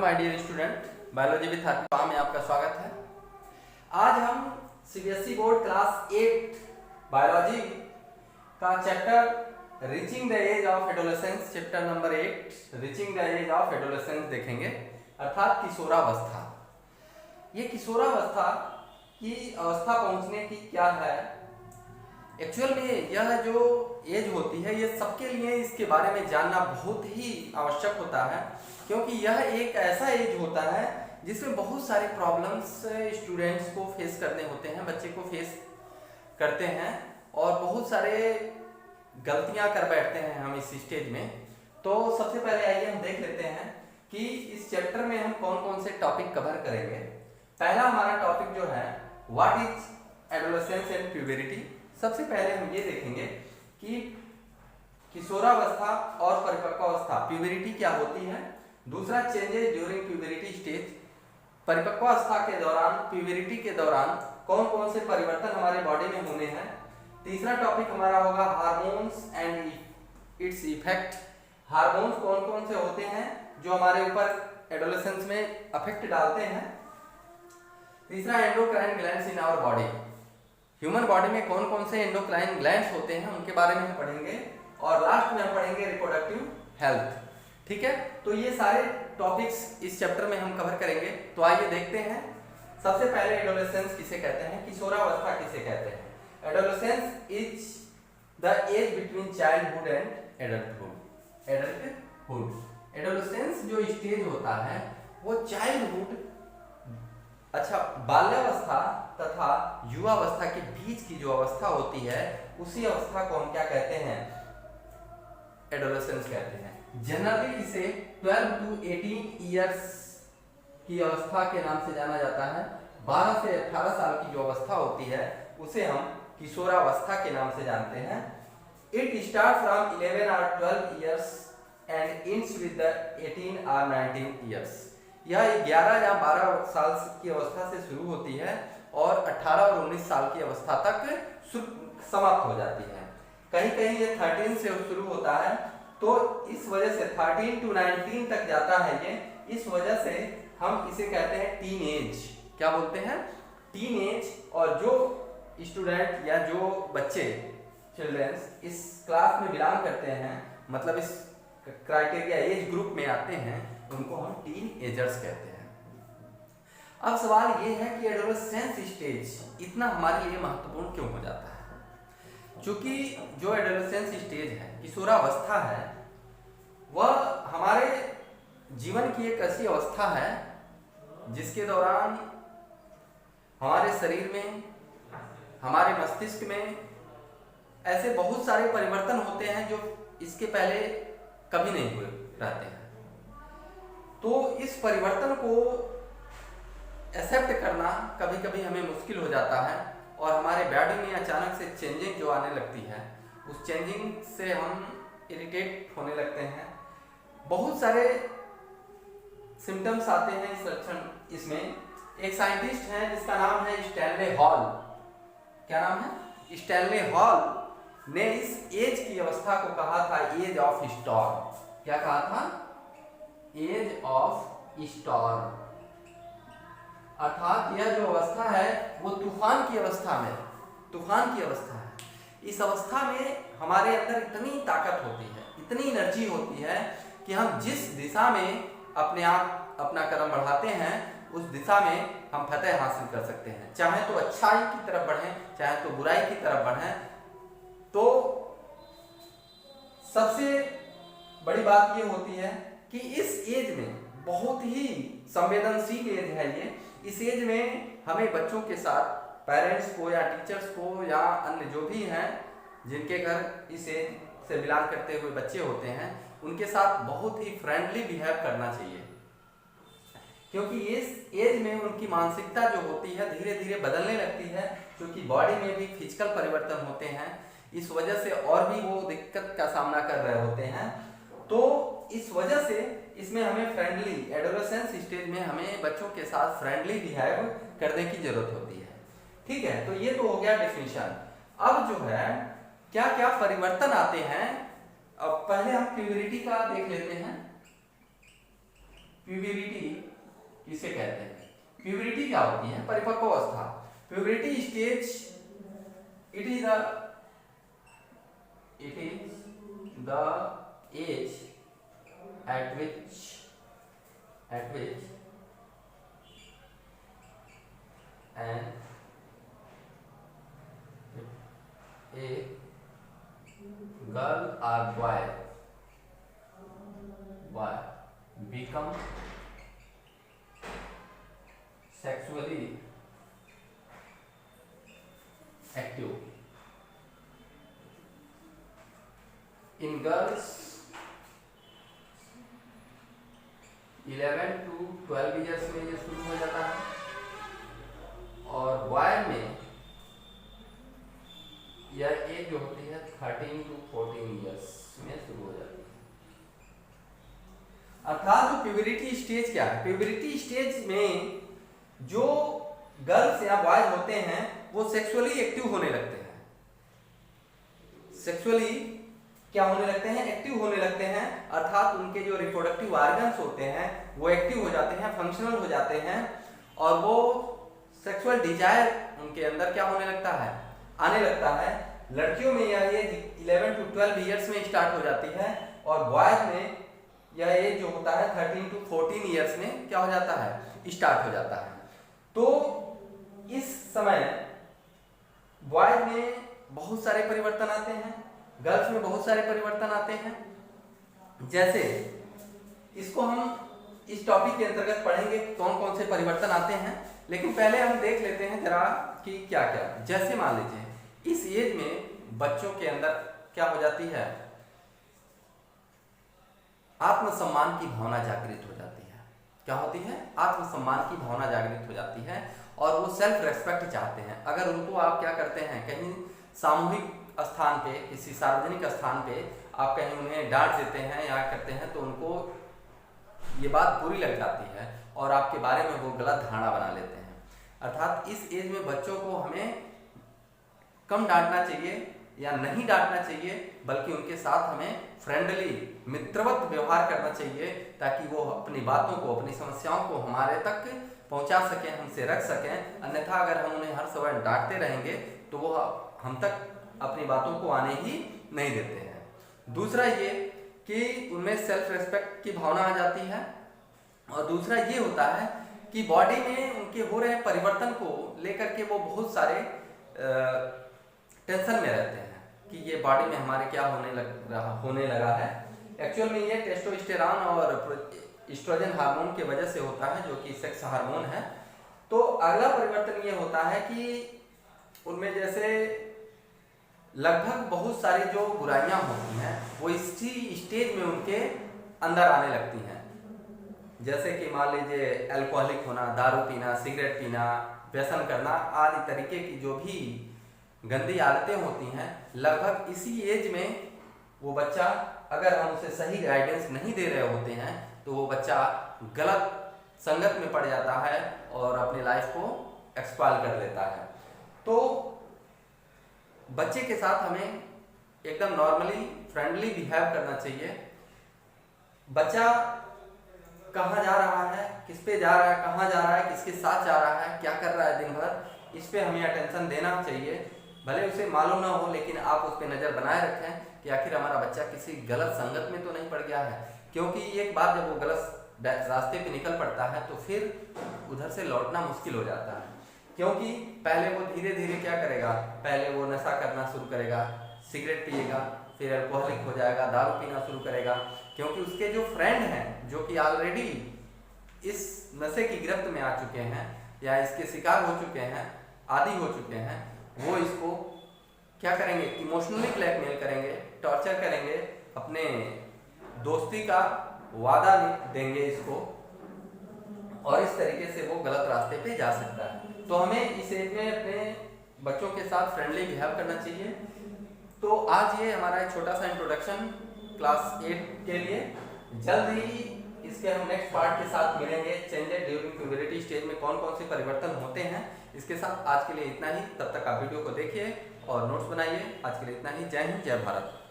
My dear student, biology with Harshita में आपका स्वागत है। आज हम सीबीएसई बोर्ड क्लास 8 बायोलॉजी का chapter reaching the age of adolescence, chapter number 8 reaching the age of adolescence देखेंगे, अर्थात किशोरावस्था। ये किशोरावस्था की अवस्था पहुंचने की क्या है, एक्चुअल में यह जो एज होती है ये सबके लिए इसके बारे में जानना बहुत ही आवश्यक होता है, क्योंकि यह एक ऐसा एज होता है जिसमें बहुत सारे प्रॉब्लम्स स्टूडेंट्स को फेस करने होते हैं, बच्चे को फेस करते हैं और बहुत सारे गलतियां कर बैठते हैं हम इस स्टेज में। तो सबसे पहले आइए हम देख लेते हैं कि इस चैप्टर में हम कौन कौन से टॉपिक कवर करेंगे। पहला हमारा टॉपिक जो है व्हाट इज एडोलेसेंस एंड प्यूबरिटी। सबसे पहले हम ये देखेंगे कि किशोरावस्था और परिपक्वावस्था प्यूबरिटी क्या होती है। दूसरा, चेंजेस ड्यूरिंग प्यूबरिटी स्टेज, परिपक्वावस्था के दौरान, प्यूबरिटी के दौरान कौन कौन से परिवर्तन हमारे बॉडी में होने हैं। तीसरा टॉपिक हमारा होगा hormones and its effect. Hormones कौन कौन से होते हैं जो हमारे ऊपर एडोलेसेंस में अफेक्ट डालते हैं। तीसरा, endocrine glands in our body, human body में कौन कौन से एंडोक्राइन ग्लैंड्स होते हैं उनके बारे में हम पढ़ेंगे। और लास्ट में हम पढ़ेंगे रिप्रोडक्टिव हेल्थ। ठीक है, तो ये सारे टॉपिक्स इस चैप्टर में हम कवर करेंगे। तो आइए देखते हैं। सबसे पहले एडोलेसेंस किसे कहते हैं, किशोरावस्था किसे कहते हैं। Adolescence is the age between childhood and adulthood. Adolescence जो स्टेज होता है वो चाइल्डहुड, अच्छा, बाल्यावस्था तथा युवावस्था के बीच की जो अवस्था होती है उसी अवस्था को हम क्या कहते हैं, एडोलेसेंस कहते हैं। जनरली इसे 12 to 18 इयर्स की अवस्था के नाम से जाना जाता है। 12 से 18 साल की जो अवस्था होती है उसे हम किशोरावस्था के नाम से जानते हैं। It start from 11 or 12 years and ends with the 18 or 19 years. यह 11 या 12 साल की अवस्था से शुरू होती है और 18 और 19 साल की अवस्था तक समाप्त हो जाती है। कहीं कहीं ये 13 से शुरू होता है, तो इस वजह से 13 to 19 तक जाता है ये। इस वजह से हम इसे कहते हैं टीन एज। क्या बोलते हैं, टीन एज। और जो स्टूडेंट या जो बच्चे, चिल्ड्रंस इस क्लास में बिलोंग करते हैं, मतलब इस क्राइटेरिया एज ग्रुप में आते हैं, उनको हम टीन एजर्स कहते हैं। अब सवाल ये है कि एडोलेसेंस स्टेज इतना हमारे लिए महत्वपूर्ण क्यों हो जाता है। क्योंकि जो एडोलेसेंस स्टेज है, किशोरावस्था है, वह हमारे जीवन की एक ऐसी अवस्था है जिसके दौरान हमारे शरीर में, हमारे मस्तिष्क में ऐसे बहुत सारे परिवर्तन होते हैं जो इसके पहले कभी नहीं हुए रहते हैं। तो इस परिवर्तन को एक्सेप्ट करना कभी कभी हमें मुश्किल हो जाता है और हमारे बॉडी में अचानक से चेंजिंग जो आने लगती है, उस चेंजिंग से हम इरिटेट होने लगते हैं। बहुत सारे सिम्टम्स आते हैं इस लक्षण। इसमें एक साइंटिस्ट है जिसका नाम है स्टैनले हॉल। क्या नाम है, स्टैनले हॉल ने इस एज की अवस्था को कहा था एज ऑफ स्टॉर्म। क्या कहा था, एज ऑफ स्टॉर्म। अर्थात यह जो अवस्था है वो तूफान की अवस्था में, तूफान की अवस्था है। इस अवस्था में हमारे अंदर इतनी ताकत होती है, इतनी एनर्जी होती है कि हम जिस दिशा में अपने आप अपना कदम बढ़ाते हैं उस दिशा में हम फतेह हासिल कर सकते हैं। चाहे तो अच्छाई की तरफ बढ़ें, चाहे तो बुराई की तरफ बढ़ें। तो सबसे बड़ी बात ये होती है कि इस एज में बहुत ही संवेदनशील एज है ये। इस एज में हमें बच्चों के साथ, पेरेंट्स को या टीचर्स को या अन्य जो भी हैं जिनके घर इस एज से बिलोंग करते हुए बच्चे होते हैं, उनके साथ बहुत ही फ्रेंडली बिहेव करना चाहिए। क्योंकि इस एज में उनकी मानसिकता जो होती है धीरे धीरे बदलने लगती है, क्योंकि बॉडी में भी फिजिकल परिवर्तन होते हैं। इस वजह से और भी वो दिक्कत का सामना कर रहे होते हैं। तो इस वजह से इसमें हमें फ्रेंडली, एडोलेसेंस स्टेज में हमें बच्चों के साथ फ्रेंडली बिहेव करने की जरूरत होती है। ठीक है, तो ये तो हो गया डेफिनेशन। अब जो है क्या क्या परिवर्तन आते हैं, अब पहले हम प्यूबरिटी का देख लेते हैं। प्यूबरिटी किसे कहते हैं? प्यूबरिटी क्या होती है? परिपक्व अवस्था। Puberty stage it is the age at which and a girl or boy become sexually active. In girls 11 to 12 years में ये शुरू हो जाता है और बॉय में यह एज जो होती है 13 to 14 ईयर्स में शुरू हो जाती है। अर्थात जो प्यूबरिटी स्टेज क्या है? प्यूबरिटी स्टेज में जो गर्ल्स या बॉयज होते हैं वो सेक्सुअली एक्टिव होने लगते हैं। सेक्सुअली क्या होने लगते हैं? एक्टिव होने लगते हैं। अर्थात उनके जो रिप्रोडक्टिव ऑर्गन्स होते हैं वो एक्टिव हो जाते हैं, फंक्शनल हो जाते हैं और वो सेक्सुअल डिजायर उनके अंदर क्या होने लगता है? आने लगता है। लड़कियों में यह एज 11 to 12 ईयर्स में स्टार्ट हो जाती है और बॉयज में यह एज जो होता है 13 to 14 ईयर्स में क्या हो जाता है? स्टार्ट हो जाता है। तो इस समय बॉयज में बहुत सारे परिवर्तन आते हैं, गर्ल्स में बहुत सारे परिवर्तन आते हैं। जैसे इसको हम इस टॉपिक के अंतर्गत पढ़ेंगे कौन कौन से परिवर्तन आते हैं, लेकिन पहले हम देख लेते हैं जरा कि क्या क्या। जैसे मान लीजिए इस एज में बच्चों के अंदर क्या हो जाती है? आत्मसम्मान की भावना जागृत हो जाती है। क्या होती है? आत्मसम्मान की भावना जागृत हो जाती है और वो सेल्फ रेस्पेक्ट चाहते हैं। अगर उनको आप क्या करते हैं, कहीं सामूहिक स्थान पे, किसी सार्वजनिक स्थान पे आप कहीं उन्हें डांट देते हैं या करते हैं तो उनको ये बात बुरी लग जाती है और आपके बारे में वो गलत धारणा बना लेते हैं। अर्थात इस एज में बच्चों को हमें कम डांटना चाहिए या नहीं डांटना चाहिए, बल्कि उनके साथ हमें फ्रेंडली मित्रवत व्यवहार करना चाहिए ताकि वो अपनी बातों को, अपनी समस्याओं को हमारे तक पहुंचा सकें, हमसे रख सकें। अन्यथा अगर हम उन्हें हर समय डांटते रहेंगे तो वो हम तक अपनी बातों को आने ही नहीं देते हैं। दूसरा ये कि उनमें सेल्फ रेस्पेक्ट की भावना आ जाती है और दूसरा ये होता है कि बॉडी में उनके हो रहे परिवर्तन को लेकर के वो बहुत सारे टेंशन में रहते हैं कि ये बॉडी में हमारे क्या होने लगा है। एक्चुअल में ये टेस्टोस्टेरॉन और एस्ट्रोजन हार्मोन की वजह से होता है, जो कि सेक्स हार्मोन है। तो अगला परिवर्तन ये होता है कि उनमें जैसे लगभग बहुत सारी जो बुराइयां होती हैं वो इसी स्टेज में उनके अंदर आने लगती हैं। जैसे कि मान लीजिए अल्कोहलिक होना, दारू पीना, सिगरेट पीना, व्यसन करना आदि तरीके की जो भी गंदी आदतें होती हैं, लगभग इसी एज में वो बच्चा, अगर हम उसे सही गाइडेंस नहीं दे रहे होते हैं तो वो बच्चा गलत संगत में पड़ जाता है और अपनी लाइफ को एक्सपायर कर लेता है। तो बच्चे के साथ हमें एकदम नॉर्मली फ्रेंडली बिहेव करना चाहिए। बच्चा कहाँ जा रहा है, किस पे जा रहा है, कहाँ जा रहा है, किसके साथ जा रहा है, क्या कर रहा है दिन भर, इस पे हमें अटेंशन देना चाहिए। भले उसे मालूम ना हो लेकिन आप उस पर नज़र बनाए रखें कि आखिर हमारा बच्चा किसी गलत संगत में तो नहीं पड़ गया है। क्योंकि एक बार जब वो गलत रास्ते पे निकल पड़ता है तो फिर उधर से लौटना मुश्किल हो जाता है। क्योंकि पहले वो धीरे धीरे क्या करेगा, पहले वो नशा करना शुरू करेगा, सिगरेट पिएगा, फिर अल्कोहलिक हो जाएगा, दारू पीना शुरू करेगा। क्योंकि उसके जो फ्रेंड हैं जो कि ऑलरेडी इस नशे की गिरफ्त में आ चुके हैं या इसके शिकार हो चुके हैं, आदी हो चुके हैं, वो इसको क्या करेंगे, इमोशनली ब्लैकमेल करेंगे, टॉर्चर करेंगे, अपने दोस्ती का वादा देंगे इसको और इस तरीके से वो गलत रास्ते पे जा सकता है। तो हमें इस एज में अपने बच्चों के साथ फ्रेंडली बिहेव करना चाहिए। तो आज ये हमारा एक छोटा सा इंट्रोडक्शन क्लास 8 के लिए। जल्द ही इसके हम नेक्स्ट पार्ट के साथ मिलेंगे। चेंजेस ड्यूरिंग प्यूबरिटी स्टेज में कौन कौन से परिवर्तन होते हैं। इसके साथ आज के लिए इतना ही। तब तक आप वीडियो को देखिए और नोट्स बनाइए। आज के लिए इतना ही। जय हिंद, जय भारत।